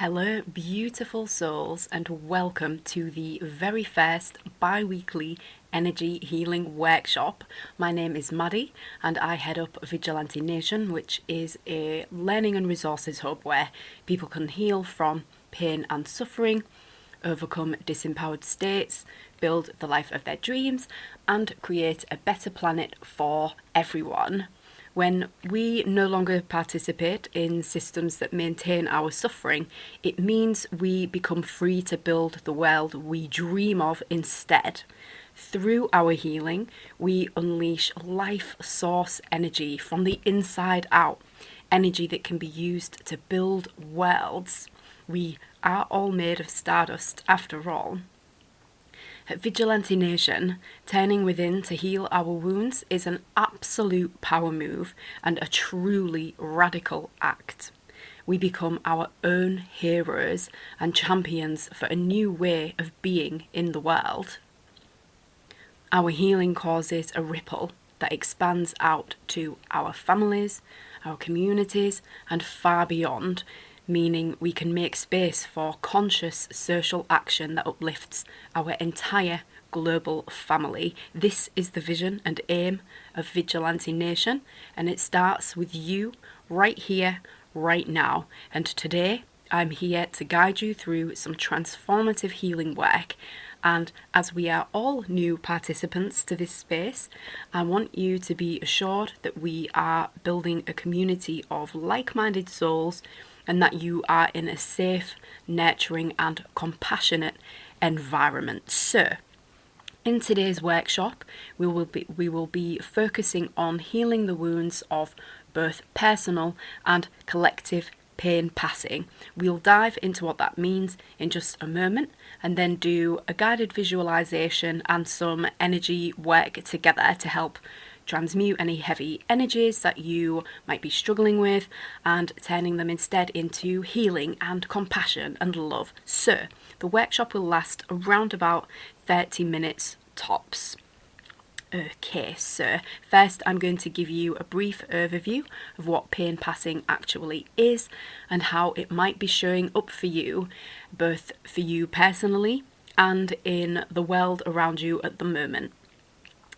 Hello, beautiful souls, and welcome to the very first bi-weekly energy healing workshop. My name is Maddie, and I head up Vigilante Nation, which is a learning and resources hub where people can heal from pain and suffering, overcome disempowered states, build the life of their dreams, and create a better planet for everyone. When we no longer participate in systems that maintain our suffering, it means we become free to build the world we dream of instead. Through our healing, we unleash life source energy from the inside out, energy that can be used to build worlds. We are all made of stardust after all. At Vigilante Nation, turning within to heal our wounds is an absolute power move and a truly radical act. We become our own heroes and champions for a new way of being in the world. Our healing causes a ripple that expands out to our families, our communities, and far beyond, meaning we can make space for conscious social action that uplifts our entire global family. This is the vision and aim of Vigilante Nation, and it starts with you right here, right now. And today I'm here to guide you through some transformative healing work. And as we are all new participants to this space, I want you to be assured that we are building a community of like-minded souls and that you are in a safe, nurturing and compassionate environment. So, in today's workshop, we will be focusing on healing the wounds of both personal and collective pain passing. We'll dive into what that means in just a moment and then do a guided visualization and some energy work together to help transmute any heavy energies that you might be struggling with and turning them instead into healing and compassion and love. So the workshop will last around about 30 minutes tops. Okay, so first I'm going to give you a brief overview of what pain passing actually is and how it might be showing up for you, both for you personally and in the world around you at the moment.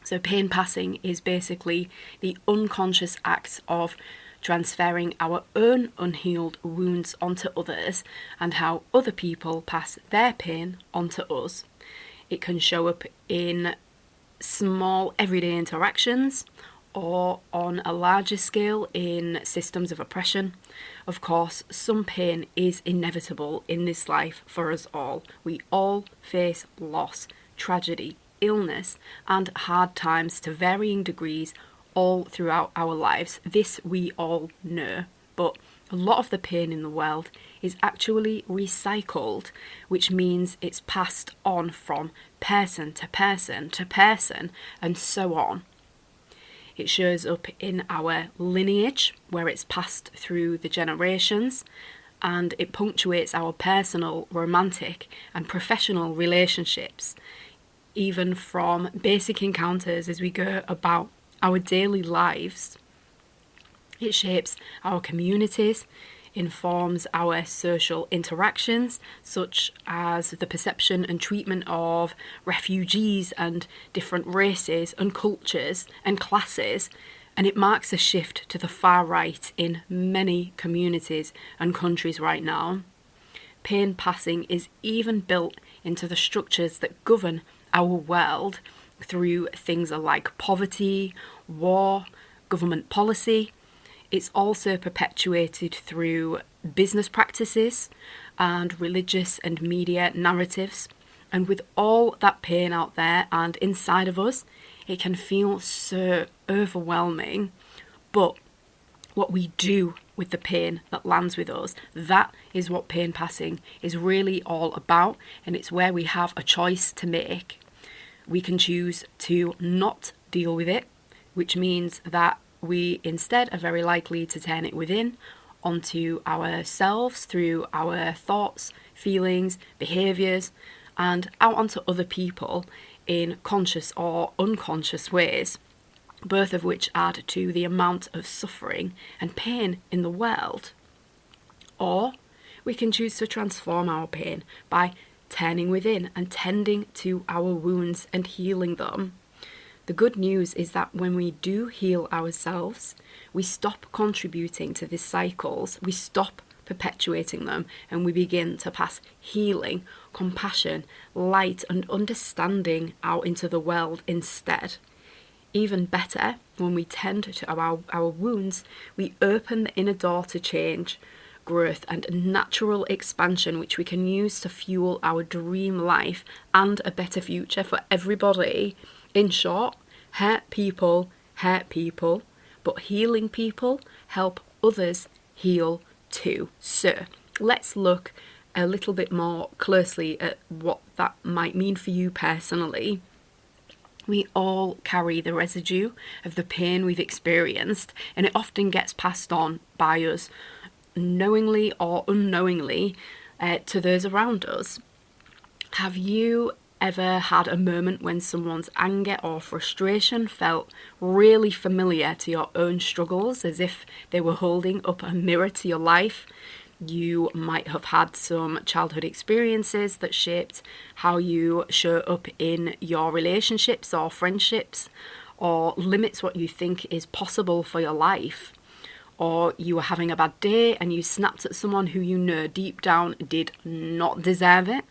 So pain passing is basically the unconscious act of transferring our own unhealed wounds onto others and how other people pass their pain onto us. It can show up in small everyday interactions or on a larger scale in systems of oppression. Of course, some pain is inevitable in this life for us all. We all face loss, tragedy, illness and hard times to varying degrees all throughout our lives. This we all know, but a lot of the pain in the world is actually recycled, which means it's passed on from person to person to person and so on. It shows up in our lineage, where it's passed through the generations, and it punctuates our personal, romantic and professional relationships, even from basic encounters as we go about our daily lives. It shapes our communities, informs our social interactions, such as the perception and treatment of refugees and different races and cultures and classes, and it marks a shift to the far right in many communities and countries right now. Pain passing is even built into the structures that govern our world through things like poverty, war, government policy. It's also perpetuated through business practices and religious and media narratives. And with all that pain out there and inside of us, it can feel so overwhelming. But what we do with the pain that lands with us, that is what pain passing is really all about, and it's where we have a choice to make. We can choose to not deal with it, which means that we instead are very likely to turn it within onto ourselves through our thoughts, feelings, behaviours, and out onto other people in conscious or unconscious ways, both of which add to the amount of suffering and pain in the world. Or we can choose to transform our pain by turning within and tending to our wounds and healing them. The good news is that when we do heal ourselves, we stop contributing to these cycles, we stop perpetuating them, and we begin to pass healing, compassion, light, and understanding out into the world instead. Even better, when we tend to our wounds, we open the inner door to change, growth, and natural expansion, which we can use to fuel our dream life and a better future for everybody. In short, hurt people, but healing people help others heal too. So let's look a little bit more closely at what that might mean for you personally. We all carry the residue of the pain we've experienced, and it often gets passed on by us, knowingly or unknowingly, to those around us. Have you ever had a moment when someone's anger or frustration felt really familiar to your own struggles, as if they were holding up a mirror to your life? You might have had some childhood experiences that shaped how you show up in your relationships or friendships, or limits what you think is possible for your life. Or you were having a bad day and you snapped at someone who you know deep down did not deserve it.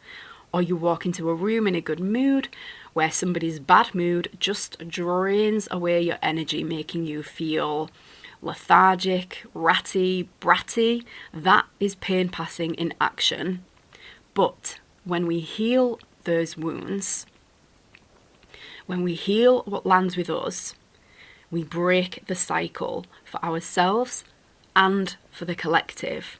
Or you walk into a room in a good mood where somebody's bad mood just drains away your energy, making you feel lethargic, ratty, bratty. That is pain passing in action. But when we heal those wounds, when we heal what lands with us, we break the cycle for ourselves and for the collective.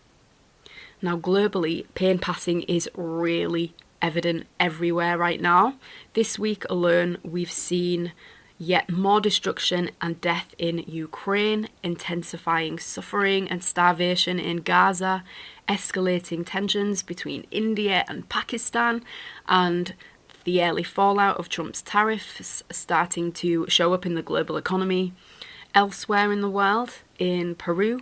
Now, globally, pain passing is really evident everywhere right now. This week alone, we've seen yet more destruction and death in Ukraine, intensifying suffering and starvation in Gaza, escalating tensions between India and Pakistan, and the early fallout of Trump's tariffs starting to show up in the global economy. Elsewhere in the world, in Peru,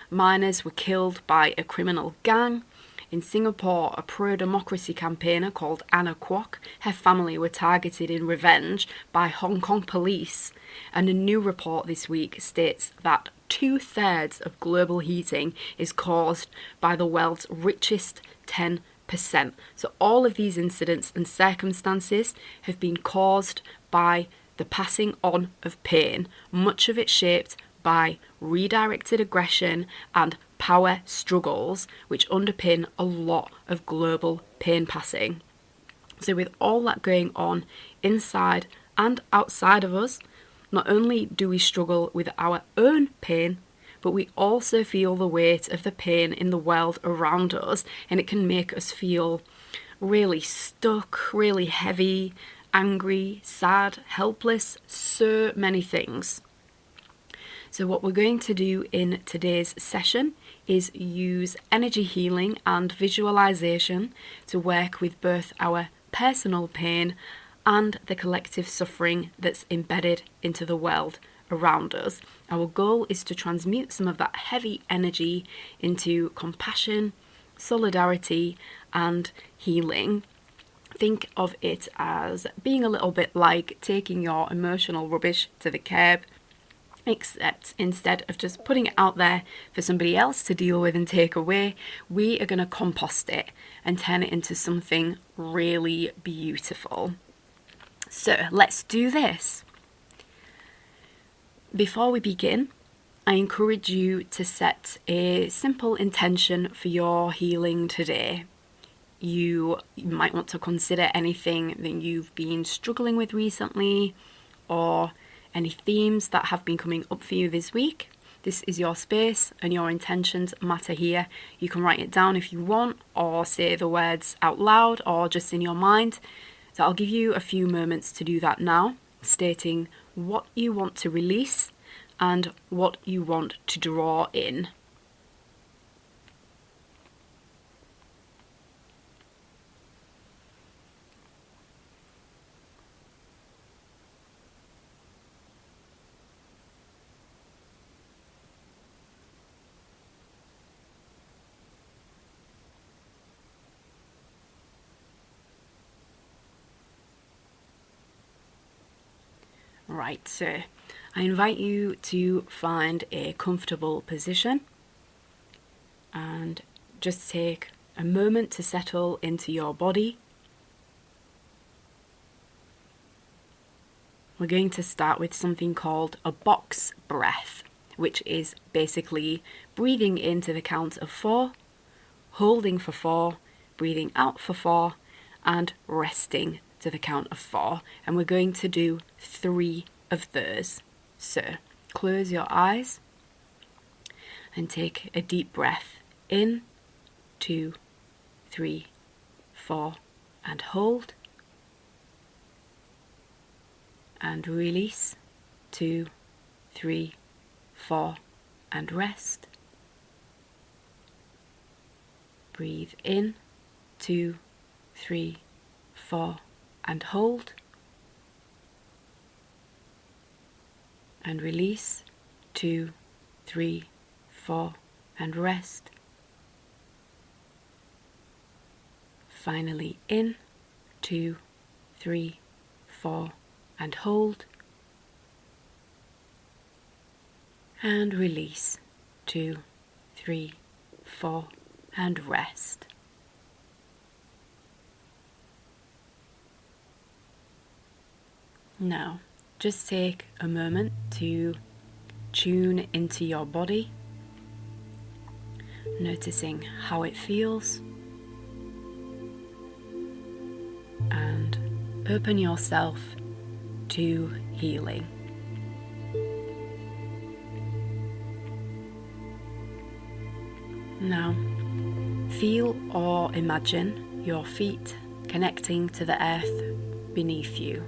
miners were killed by a criminal gang. In Singapore, a pro-democracy campaigner called Anna Kwok, her family were targeted in revenge by Hong Kong police. And a new report this week states that 2/3 of global heating is caused by the world's richest 10%. So all of these incidents and circumstances have been caused by the passing on of pain, much of it shaped by redirected aggression and power struggles, which underpin a lot of global pain passing. So with all that going on inside and outside of us, not only do we struggle with our own pain, but we also feel the weight of the pain in the world around us, and it can make us feel really stuck, really heavy, angry, sad, helpless, so many things. So what we're going to do in today's session is use energy healing and visualization to work with both our personal pain and the collective suffering that's embedded into the world around us. Our goal is to transmute some of that heavy energy into compassion, solidarity, and healing. Think of it as being a little bit like taking your emotional rubbish to the curb, except instead of just putting it out there for somebody else to deal with and take away, we are going to compost it and turn it into something really beautiful. So let's do this. Before we begin, I encourage you to set a simple intention for your healing today. You might want to consider anything that you've been struggling with recently, or any themes that have been coming up for you this week. This is your space and your intentions matter here. You can write it down if you want, or say the words out loud, or just in your mind. So I'll give you a few moments to do that now, stating what you want to release and what you want to draw in. Right, so I invite you to find a comfortable position and just take a moment to settle into your body. We're going to start with something called a box breath, which is basically breathing into the count of 4, holding for 4, breathing out for 4, and resting to the count of 4. And we're going to do 3 of those. So close your eyes and take a deep breath in, 2, 3, 4, and hold. And release, 2, 3, 4, and rest. Breathe in, 2, 3, 4, and hold. And release, 2, 3, 4, and rest. Finally in, 2, 3, 4, and hold. And release, 2, 3, 4, and rest. Now, just take a moment to tune into your body, noticing how it feels, and open yourself to healing. Now, feel or imagine your feet connecting to the earth beneath you.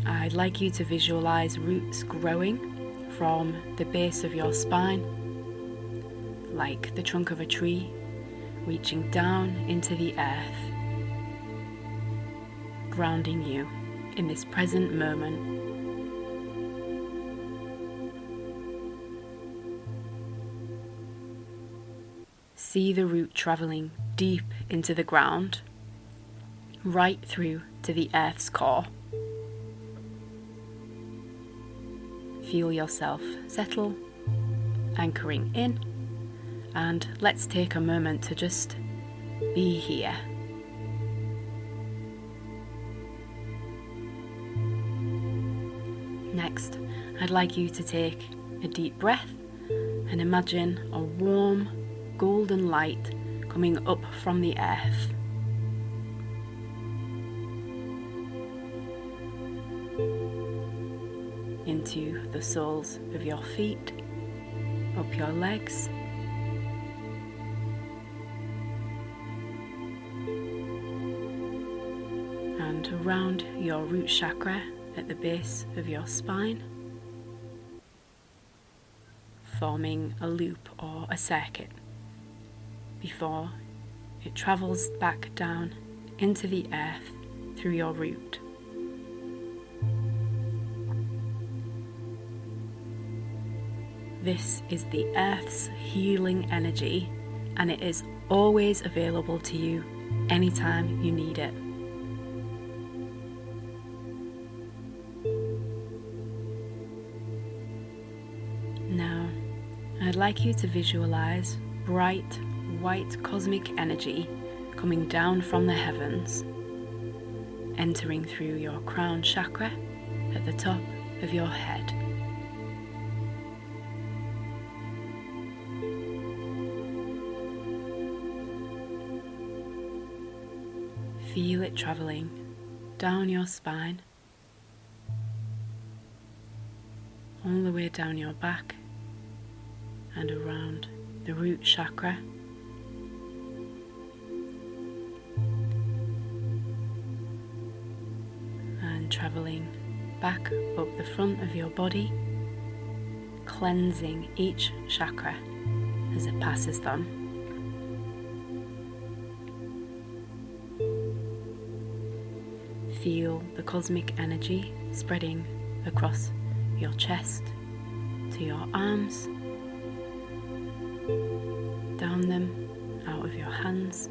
I'd like you to visualize roots growing from the base of your spine, like the trunk of a tree, reaching down into the earth, grounding you in this present moment. See the root traveling deep into the ground, right through to the earth's core. Feel yourself settle, anchoring in, and let's take a moment to just be here. Next, I'd like you to take a deep breath and imagine a warm golden light coming up from the earth. Into the soles of your feet, up your legs, and around your root chakra at the base of your spine, forming a loop or a circuit before it travels back down into the earth through your root. This is the earth's healing energy, and it is always available to you anytime you need it. Now, I'd like you to visualize bright white cosmic energy coming down from the heavens, entering through your crown chakra at the top of your head. Feel it traveling down your spine, all the way down your back and around the root chakra. And traveling back up the front of your body, cleansing each chakra as it passes them. Feel the cosmic energy spreading across your chest to your arms, down them, out of your hands,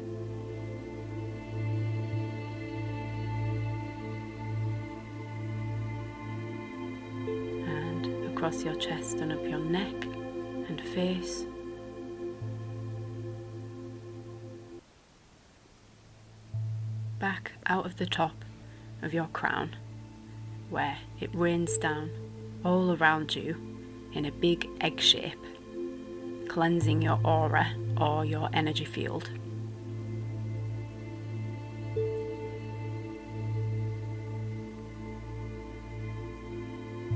across your chest and up your neck and face. Back out of the top of your crown, where it rains down all around you in a big egg shape, cleansing your aura or your energy field.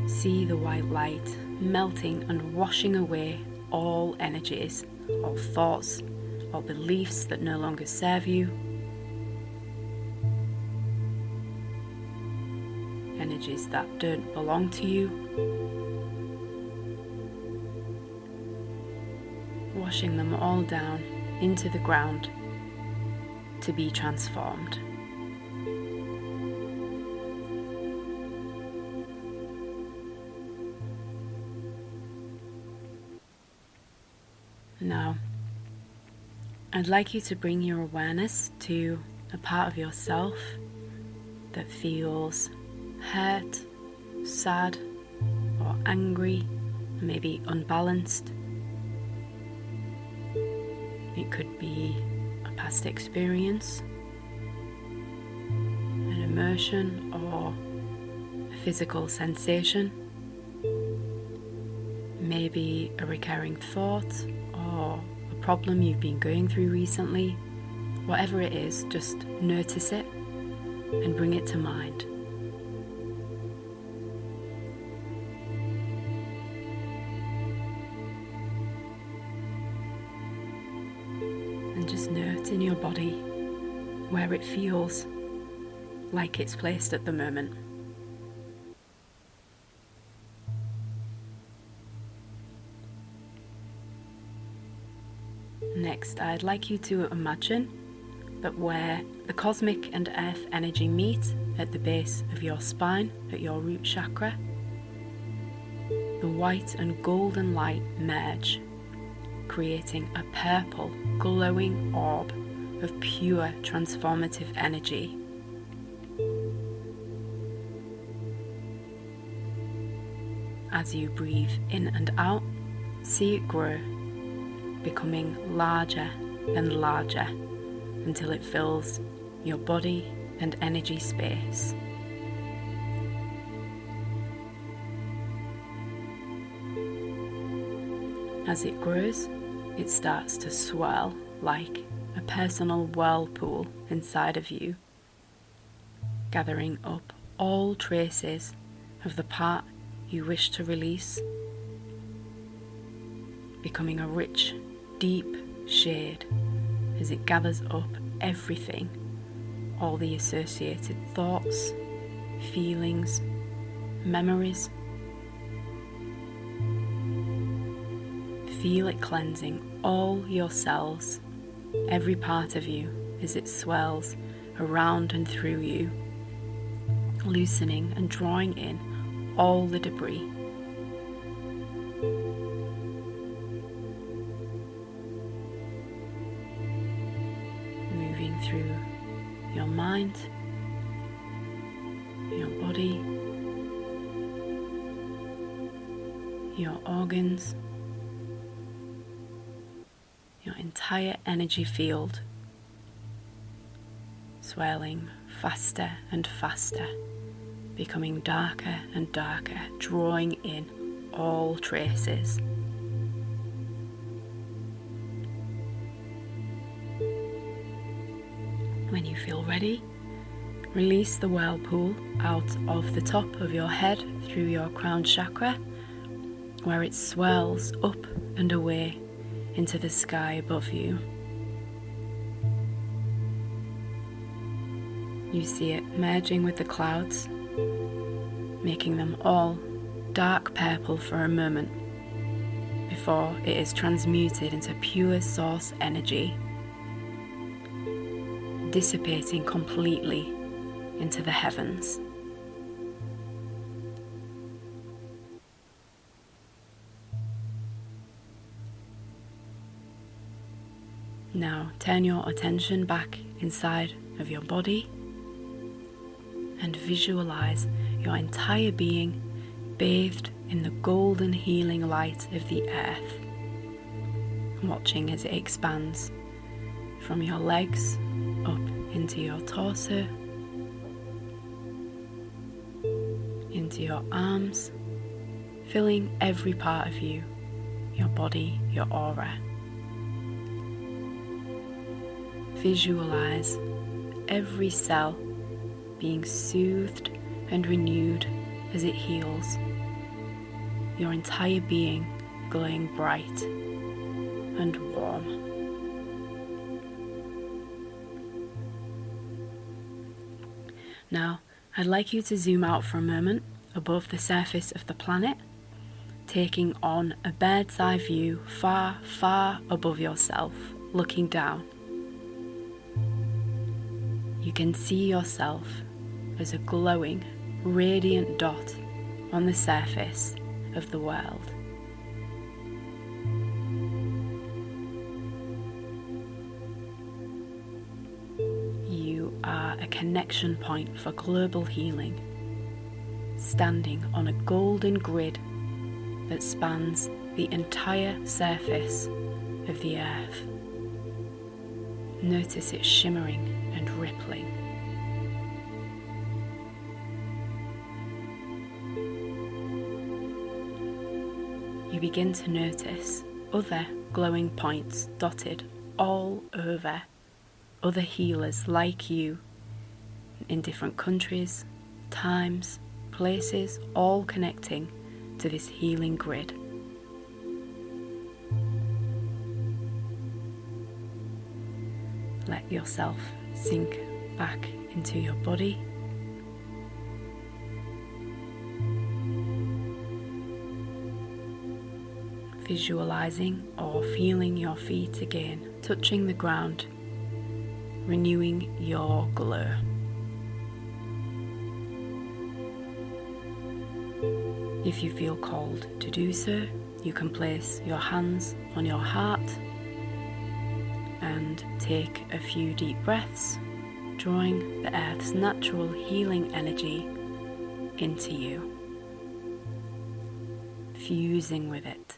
See the white light melting and washing away all energies, all thoughts, all beliefs that no longer serve you, energies that don't belong to you, washing them all down into the ground to be transformed. Now, I'd like you to bring your awareness to a part of yourself that feels hurt, sad, or angry, or maybe unbalanced. It could be a past experience, an emotion, or a physical sensation. Maybe a recurring thought or a problem you've been going through recently. Whatever it is, just notice it and bring it to mind. And just note in your body where it feels like it's placed at the moment. Next, I'd like you to imagine that where the cosmic and earth energy meet at the base of your spine, at your root chakra, the white and golden light merge, creating a purple, glowing orb of pure transformative energy. As you breathe in and out, see it grow, becoming larger and larger until it fills your body and energy space. As it grows, it starts to swirl like a personal whirlpool inside of you, gathering up all traces of the part you wish to release, becoming a rich, deep shade as it gathers up everything, all the associated thoughts, feelings, memories. Feel it cleansing all your cells, every part of you as it swells around and through you, loosening and drawing in all the debris. Moving through your mind, your body, your organs, your entire energy field, swelling faster and faster, becoming darker and darker, drawing in all traces. When you feel ready, release the whirlpool out of the top of your head through your crown chakra, where it swirls up and away into the sky above you. You see it merging with the clouds, making them all dark purple for a moment before it is transmuted into pure source energy, dissipating completely into the heavens. Now turn your attention back inside of your body and visualize your entire being bathed in the golden healing light of the earth, watching as it expands from your legs up into your torso, into your arms, filling every part of you, your body, your aura. Visualize every cell being soothed and renewed as it heals, your entire being glowing bright and warm. Now, I'd like you to zoom out for a moment above the surface of the planet, taking on a bird's eye view far, far above yourself, looking down. You can see yourself as a glowing, radiant dot on the surface of the world. You are a connection point for global healing, standing on a golden grid that spans the entire surface of the earth. Notice it shimmering and rippling. You begin to notice other glowing points dotted all over, other healers like you in different countries, times, places, all connecting to this healing grid. Let yourself sink back into your body. Visualizing or feeling your feet again, touching the ground, renewing your glow. If you feel called to do so, you can place your hands on your heart and take a few deep breaths, drawing the earth's natural healing energy into you, fusing with it,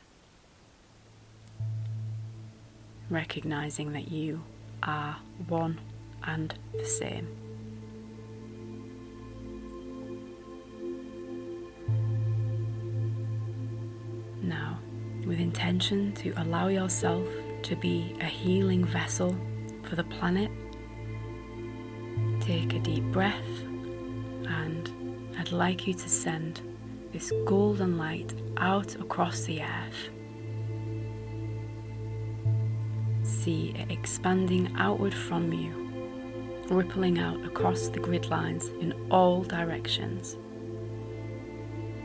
recognizing that you are one and the same. Now, with intention to allow yourself to be a healing vessel for the planet, take a deep breath, and I'd like you to send this golden light out across the earth. See it expanding outward from you, rippling out across the grid lines in all directions,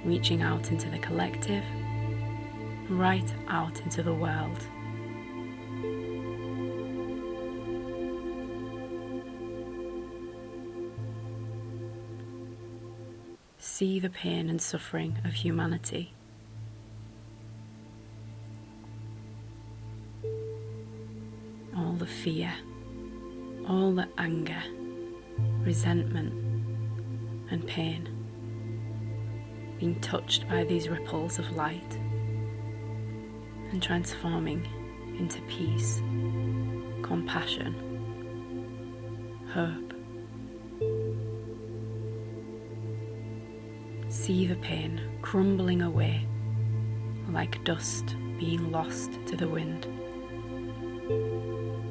reaching out into the collective, right out into the world. See the pain and suffering of humanity. All the fear, all the anger, resentment and pain being touched by these ripples of light and transforming into peace, compassion, hope. See the pain crumbling away like dust being lost to the wind,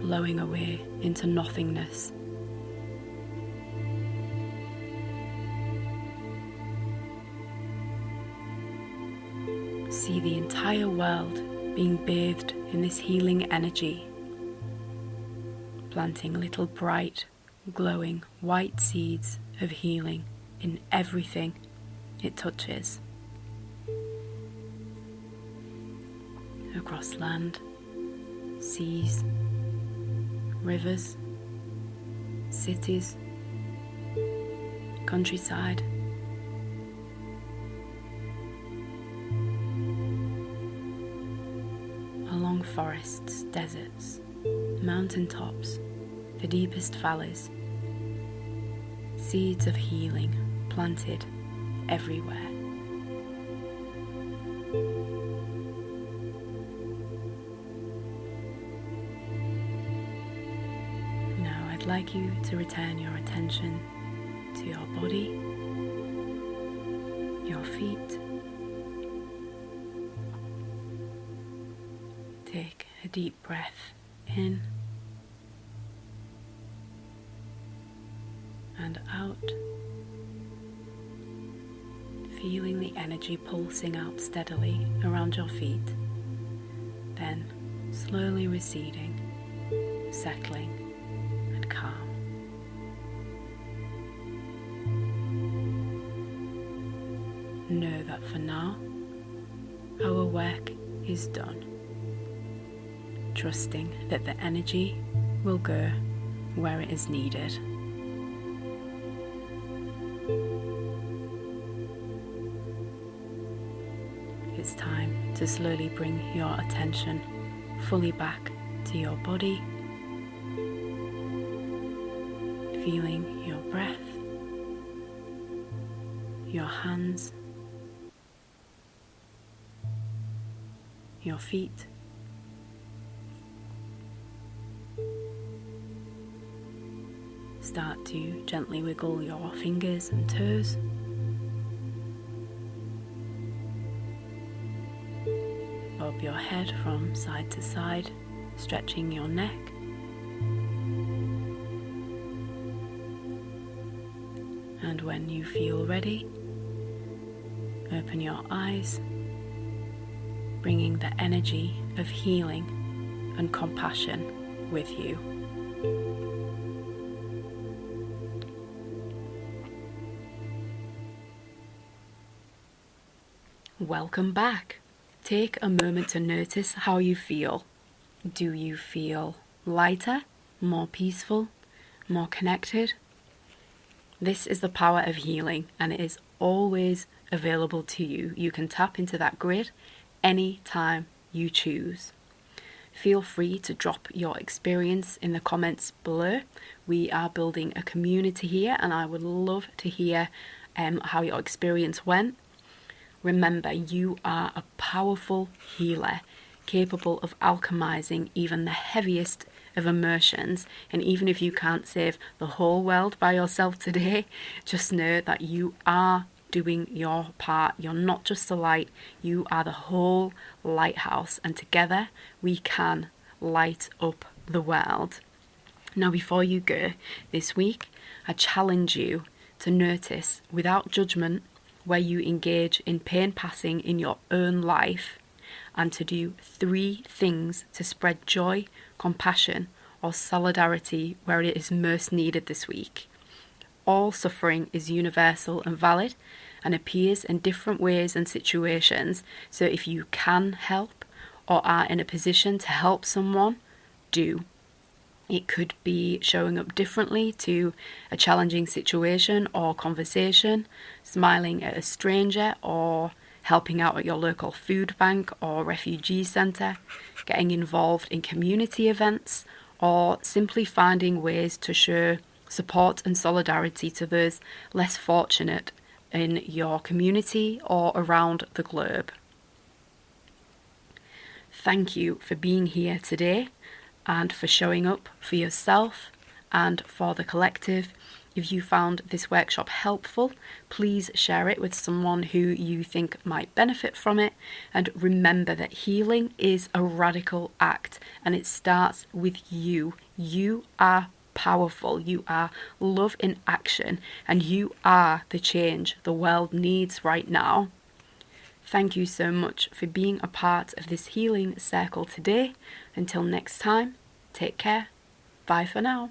blowing away into nothingness. See the entire world being bathed in this healing energy, planting little bright, glowing white seeds of healing in everything it touches. Across land, seas, rivers, cities, countryside, along forests, deserts, mountain tops, the deepest valleys, seeds of healing planted everywhere. like you to return your attention to your body, your feet. Take a deep breath in and out, feeling the energy pulsing out steadily around your feet, then slowly receding, settling and calm. Know that for now, our work is done, trusting that the energy will go where it is needed. It's time to slowly bring your attention fully back to your body, feeling your breath, your hands, your feet, start to gently wiggle your fingers and toes. Bob your head from side to side, stretching your neck. And when you feel ready, open your eyes, bringing the energy of healing and compassion with you. Welcome back. Take a moment to notice how you feel. Do you feel lighter, more peaceful, more connected? This is the power of healing, and it is always available to you. You can tap into that grid any time you choose. Feel free to drop your experience in the comments below. We are building a community here, and I would love to hear how your experience went. Remember, you are a powerful healer, capable of alchemizing even the heaviest of emotions. And even if you can't save the whole world by yourself today, just know that you are doing your part. You're not just a light, you are the whole lighthouse, and together we can light up the world. Now, before you go this week, I challenge you to notice without judgment where you engage in pain passing in your own life, and to do 3 things to spread joy, compassion, or solidarity where it is most needed this week. All suffering is universal and valid and appears in different ways and situations, so if you can help or are in a position to help someone, do. It could be showing up differently to a challenging situation or conversation, smiling at a stranger, or helping out at your local food bank or refugee centre, getting involved in community events, or simply finding ways to show support and solidarity to those less fortunate in your community or around the globe. Thank you for being here today, and for showing up for yourself and for the collective. If you found this workshop helpful, please share it with someone who you think might benefit from it. And remember that healing is a radical act, and it starts with you. You are powerful. You are love in action, and you are the change the world needs right now. Thank you so much for being a part of this healing circle today. Until next time, take care. Bye for now.